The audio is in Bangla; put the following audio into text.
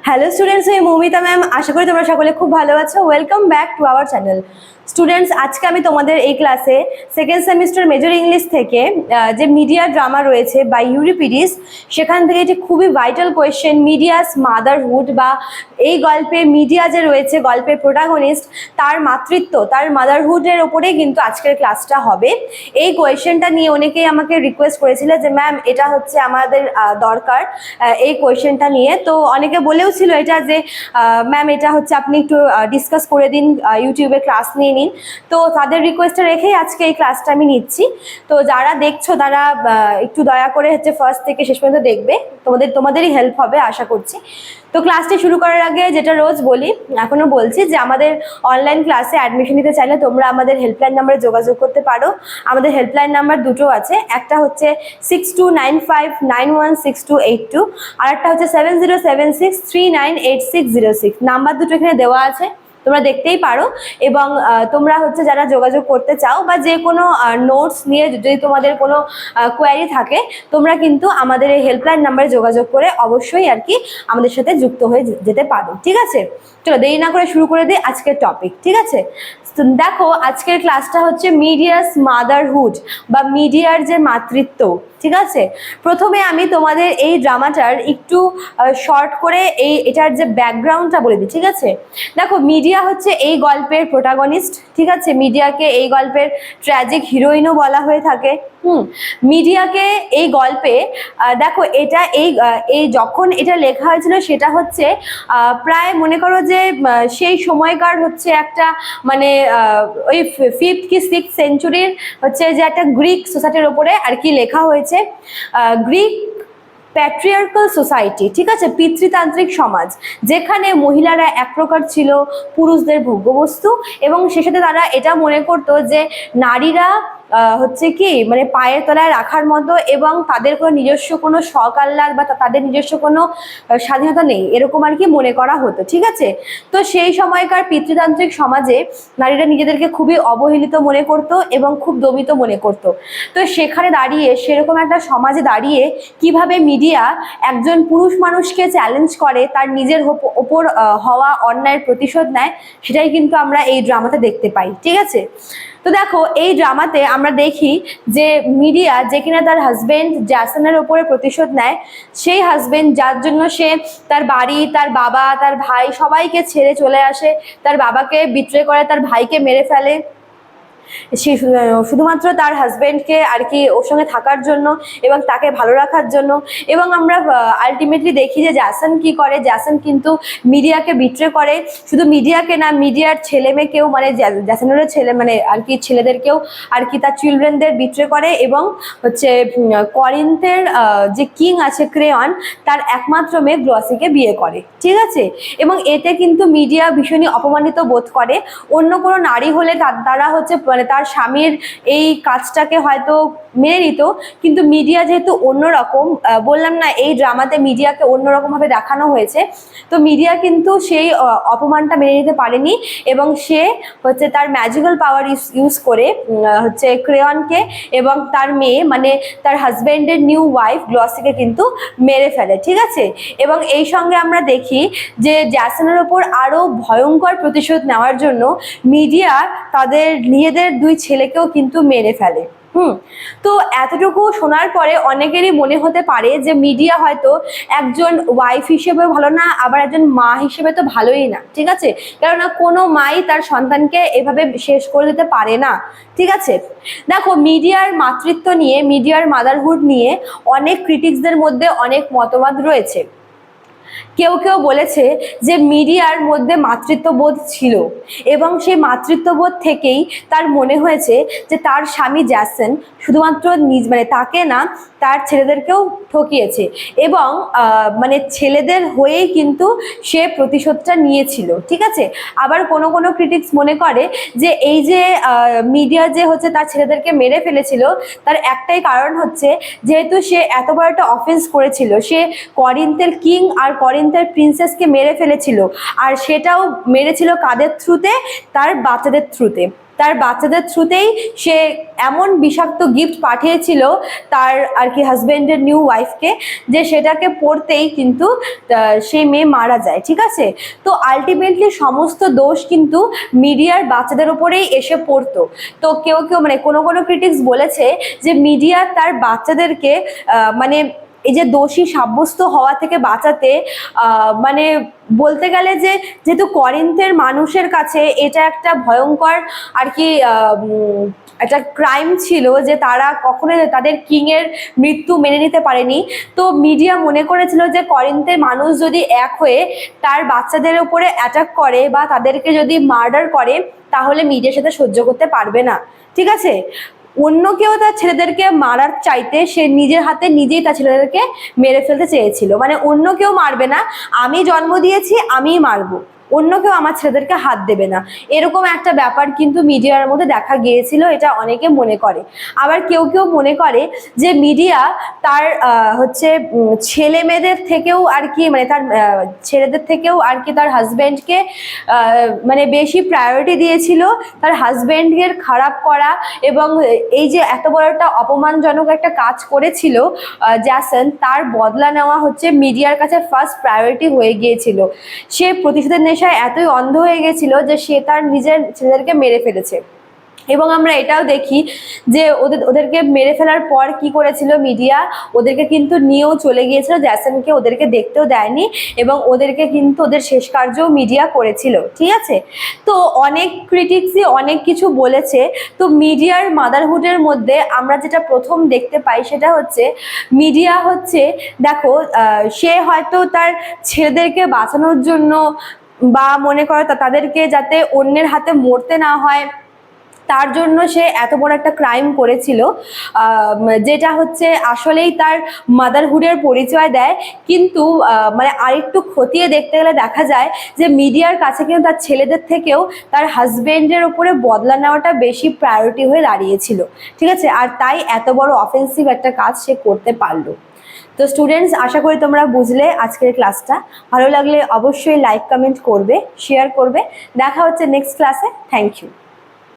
হ্যালো স্টুডেন্টস, আমি মৌমিতা ম্যাম। আশা করি তোমরা সকলে খুব ভালো আছো। Welcome back to our channel. Students, আজকে আমি তোমাদের এই ক্লাসে সেকেন্ড সেমিস্টার মেজর ইংলিশ থেকে যে মিডিয়া ড্রামা রয়েছে বা ইউরিপিডিস, সেখান থেকে একটি খুবই ভাইটাল কোয়েশ্চেন, মিডিয়াস মাদারহুড, বা এই গল্পে মিডিয়া যে রয়েছে, গল্পের প্রোটাগনিস্ট, তার মাতৃত্ব, তার মাদারহুডের ওপরেই কিন্তু আজকের ক্লাসটা হবে। এই কোয়েশ্চেনটা নিয়ে অনেকেই আমাকে রিকোয়েস্ট করেছিল যে ম্যাম এটা হচ্ছে আমাদের দরকার এই কোয়েশ্চেনটা নিয়ে। তো অনেকে বলেও ছিল এটা যে ম্যাম এটা হচ্ছে আপনি একটু ডিসকাস করে দিন, ইউটিউবে ক্লাস নিয়ে নিন। তো তাদের রিকোয়েস্টটা রেখেই আজকে এই ক্লাসটা আমি নিচ্ছি। তো যারা দেখছো তারা একটু দয়া করে হচ্ছে ফার্স্ট থেকে শেষ পর্যন্ত দেখবে, তোমাদেরই হেল্প হবে আশা করছি। তো ক্লাসটি শুরু করার আগে যেটা রোজ বলি, এখনো বলছি যে আমাদের অনলাইন ক্লাসে অ্যাডমিশন নিতে চাইলে তোমরা আমাদের হেল্পলাইন নাম্বারে যোগাযোগ করতে পারো। আমাদের হেল্পলাইন নাম্বার দুটো আছে, একটা হচ্ছে 6295916282, আর একটা হচ্ছে 7076398606। নাম্বার দুটো এখানে দেওয়া আছে, তোমরা দেখতেই পারো। এবং তোমরা হচ্ছে যারা যোগাযোগ করতে চাও বা যে কোনো নোটস নিয়ে যদি তোমাদের কোনো কোয়ারি থাকে, তোমরা কিন্তু আমাদের এই হেল্পলাইন নাম্বারে যোগাযোগ করে অবশ্যই আর কি আমাদের সাথে যুক্ত হয়ে যেতে পারো। ঠিক আছে, চলো দেরি না করে শুরু করে দিই আজকের টপিক। ঠিক আছে, দেখো আজকের ক্লাসটা হচ্ছে মিডিয়াস মাদারহুড বা মিডিয়ার যে মাতৃত্ব। ঠিক আছে, প্রথমে আমি তোমাদের এই ড্রামাটার একটু শর্ট করে এটার যে ব্যাকগ্রাউন্ডটা বলে দিই। ঠিক আছে, দেখো মিডিয়া হচ্ছে এই গল্পের প্রোটাগনিস্ট। ঠিক আছে, মিডিয়াকে এই গল্পের ট্র্যাজিক হিরোইনও বলা হয়ে থাকে। মিডিয়াকে এই গল্পে দেখো এটা এই যখন এটা লেখা হয়েছিল সেটা হচ্ছে প্রায় মনে করো যে সেই সময়কার হচ্ছে একটা মানে ওই 5th কি 6th সেঞ্চুরির হচ্ছে যে একটা গ্রিক সোসাইটির ওপরে আর কি লেখা হয়েছে। গ্রিক প্যাট্রিয়ার্কাল সোসাইটি, ঠিক আছে, পিতৃতান্ত্রিক সমাজ, যেখানে মহিলারা এক প্রকার ছিল পুরুষদের ভোগ্যবস্তু, এবং সে সাথে তারা এটা মনে করতো যে নারীরা হচ্ছে কি মানে পায়ের তলায় রাখার মতো, এবং তাদের কোনো নিজস্ব কোনো শখ আহ্লাদ বা তাদের নিজস্ব কোনো স্বাধীনতা নেই, এরকম আর কি মনে করা হতো। ঠিক আছে, তো সেই সময়কার পিতৃতান্ত্রিক সমাজে নারীরা নিজেদেরকে খুবই অবহেলিত মনে করতো এবং খুব দমিত মনে করতো। তো সেখানে দাঁড়িয়ে, সেরকম একটা সমাজে দাঁড়িয়ে কিভাবে মিডিয়া একজন পুরুষ মানুষকে চ্যালেঞ্জ করে, তার নিজের ওপর হওয়া অন্যায়ের প্রতিশোধ নেয়, সেটাই কিন্তু আমরা এই ড্রামাতে দেখতে পাই। ঠিক আছে, তো দেখো এই ড্রামাতে আমরা দেখি যে মিডিয়া যে কিনা তার হাজবেন্ড জ্যাসনের ওপরে প্রতিশোধ নেয়, সেই হাজবেন্ড যার জন্য সে তার বাড়ি, তার বাবা, তার ভাই সবাইকে ছেড়ে চলে আসে, তার বাবাকে বিট্রে করে, তার ভাইকে মেরে ফেলে, সে শুধুমাত্র তার হাজবেন্ডকে আর কি ওর সঙ্গে থাকার জন্য এবং তাকে ভালো রাখার জন্য। এবং আমরা আলটিমেটলি দেখি যে জ্যাসন কি করে, জ্যাসন কিন্তু মিডিয়াকে বিট্রে করে, শুধু মিডিয়াকে না, মিডিয়ার ছেলে মেয়েকেও, মানে জ্যাসনেরও ছেলে মানে আর কি ছেলেদেরকেও আর কি তার চিলড্রেনদের বিট্রে করে, এবং হচ্ছে করিন্থের যে কিং আছে ক্রেয়ন, তার একমাত্র মেয়ে গ্লসিকে বিয়ে করে। ঠিক আছে, এবং এতে কিন্তু মিডিয়া ভীষণই অপমানিত বোধ করে। অন্য কোনো নারী হলে তারা হচ্ছে মানে তার স্বামীর এই কাজটাকে হয়তো মেনে নিত, কিন্তু মিডিয়া যেহেতু অন্যরকম, বললাম না এই ড্রামাতে মিডিয়াকে অন্যরকম ভাবে দেখানো হয়েছে, তো মিডিয়া কিন্তু সেই অপমানটা মেনে নিতে পারেনি, এবং সে হচ্ছে তার ম্যাজিক্যাল পাওয়ার ইউজ করে হচ্ছে ক্রেয়নকে এবং তার মেয়ে মানে তার হাজবেন্ডের নিউ ওয়াইফ গ্লসিকে কিন্তু মেরে ফেলে। ঠিক আছে, এবং এই সঙ্গে আমরা দেখি যে জ্যাসনের ওপর আরো ভয়ঙ্কর প্রতিশোধ নেওয়ার জন্য মিডিয়া তাদের নিজেদের 2 ছেলেকেও কিন্তু মেরে ফেলে। তো এতটুকু শোনার পরে অনেকেরই মনে হতে পারে যে মিডিয়া হয়তো একজন ওয়াইফ হিসেবে ভালো না, আবার একজন মা হিসেবে তো ভালোই না। ঠিক আছে, কেননা কোনো মাই তার সন্তানকে এভাবে শেষ করে দিতে পারে না। ঠিক আছে, দেখো মিডিয়ার মাতৃত্ব নিয়ে, মিডিয়ার মাদারহুড নিয়ে অনেক ক্রিটিক্সদের মধ্যে অনেক মতবাদ রয়েছে। কেউ কেউ বলেছে যে মিডিয়ার মধ্যে মাতৃত্ববোধ ছিল, এবং সেই মাতৃত্ববোধ থেকেই তার মনে হয়েছে যে তার স্বামী জ্যাসন শুধুমাত্র মানে তাকে না, তার ছেলেদেরকেও ঠকিয়েছে, এবং মানে ছেলেদের হয়েই কিন্তু সে প্রতিশোধটা নিয়েছিল। ঠিক আছে, আবার কোনো কোনো ক্রিটিক্স মনে করে যে এই যে মিডিয়া যে হচ্ছে তার ছেলেদেরকে মেরে ফেলেছিল, তার একটাই কারণ হচ্ছে যেহেতু সে এত বড় একটা অফেন্স করেছিল, সে করিন্থের কিং আর করিন্থের প্রিন্সেসকে মেরে ফেলেছিল, আর সেটাও মেরেছিল কাদের থ্রুতে, তার বাচ্চাদের থ্রুতে। তার বাচ্চাদের থ্রুতেই সে এমন বিষাক্ত গিফট পাঠিয়েছিল তার আর কি হাজবেন্ডের নিউ ওয়াইফকে, যে সেটাকে পড়তেই কিন্তু সেই মেয়ে মারা যায়। ঠিক আছে, তো আলটিমেটলি সমস্ত দোষ কিন্তু মিডিয়ার বাচ্চাদের উপরেই এসে পড়তো। তো কেউ কেউ মানে কোনো কোনো ক্রিটিক্স বলেছে যে মিডিয়া তার বাচ্চাদেরকে মানে এই যে দোষী সাব্যস্ত হওয়া থেকে বাঁচাতে মানে বলতে গেলে যে যেহেতু করিন্থের মানুষের কাছে এটা একটা ভয়ঙ্কর আর কি একটা ক্রাইম ছিল যে তারা কখনোই তাদের কিংয়ের মৃত্যু মেনে নিতে পারেনি। তো মিডিয়া মনে করেছিল যে করিন্থের মানুষ যদি এক হয়ে তার বাচ্চাদের উপরে অ্যাটাক করে বা তাদেরকে যদি মার্ডার করে তাহলে মিডিয়ার সাথে সহ্য করতে পারবে না। ঠিক আছে, অন্য কেউ তার ছেলেদেরকে মারার চাইতে সে নিজের হাতে নিজেই তার ছেলেদেরকে মেরে ফেলতে চেয়েছিল, মানে অন্য কেউ মারবে না, আমি জন্ম দিয়েছি আমিই মারবো, অন্য কেউ আমার ছেলেদেরকে হাত দেবে না, এরকম একটা ব্যাপার কিন্তু মিডিয়ার মধ্যে দেখা গিয়েছিল, এটা অনেকে মনে করে। আবার কেউ কেউ মনে করে যে মিডিয়া তার হচ্ছে ছেলে মেয়েদের থেকেও আর কি মানে তার ছেলেদের থেকেও আর কি তার হাজব্যান্ডকে মানে বেশি প্রায়োরিটি দিয়েছিল, তার হাজব্যান্ডের খারাপ করা এবং এই যে এত বড় একটা অপমানজনক একটা কাজ করেছিল জ্যাসন, তার বদলা নেওয়া হচ্ছে মিডিয়ার কাছে ফার্স্ট প্রায়োরিটি হয়ে গিয়েছিল। সে প্রতিশোধের নেশায় এতই অন্ধ হয়ে গেছিল যে সে তার নিজের ছেলেদেরকে মেরে ফেলেছে। এবং আমরা এটাও দেখি যে ওদেরকে মেরে ফেলার পর কি করেছিল মিডিয়া, ওদেরকে কিন্তু নিয়েও চলে গিয়েছিল জ্যাসনকে, ওদেরকে দেখতেও দেয়নি এবং ওদেরকে কিন্তু ওদের শেষ কার্যও মিডিয়া করেছিল। ঠিক আছে, তো অনেক ক্রিটিক্সই অনেক কিছু বলেছে। তো মিডিয়ার মাদারহুডের মধ্যে আমরা যেটা প্রথম দেখতে পাই সেটা হচ্ছে মিডিয়া হচ্ছে দেখো সে হয়তো তার ছেলেদেরকে বাঁচানোর জন্য বা মনে করো তাদেরকে যাতে অন্যের হাতে মরতে না হয় তার জন্য সে এত বড় একটা ক্রাইম করেছিল, যেটা হচ্ছে আসলেই তার মাদারহুডের পরিচয় দেয়। কিন্তু মানে আরেকটু খতিয়ে দেখতে গেলে দেখা যায় যে মিডিয়ার কাছে কিন্তু তার ছেলেদের থেকেও তার হাজবেন্ডের উপরে বদলা নেওয়াটা বেশি প্রায়োরিটি হয়ে দাঁড়িয়েছিল। ঠিক আছে, আর তাই এত বড় অফেন্সিভ একটা কাজ সে করতে পারলো। তো স্টুডেন্টস, আশা করি তোমরা বুঝলে আজকের ক্লাসটা। ভালো লাগলে অবশ্যই লাইক কমেন্ট করবে, শেয়ার করবে। দেখা হচ্ছে নেক্সট ক্লাসে। Thank you.